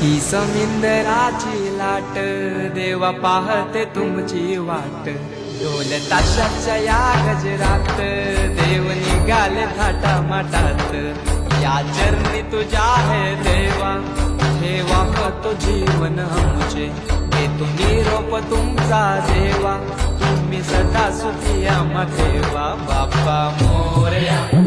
ही समिंदराची लाट देवा पाहते तुमची वाट ढोल ताशाच्या या गजरात देव निघाले थाटा माटात या चरणी तुझ्या है देवा ठेवा तो जीवन आमचे देतो निरोप तुमचा देवा तुम्ही सदा सुखी आम्हा ठेवा बाप्पा मोरया।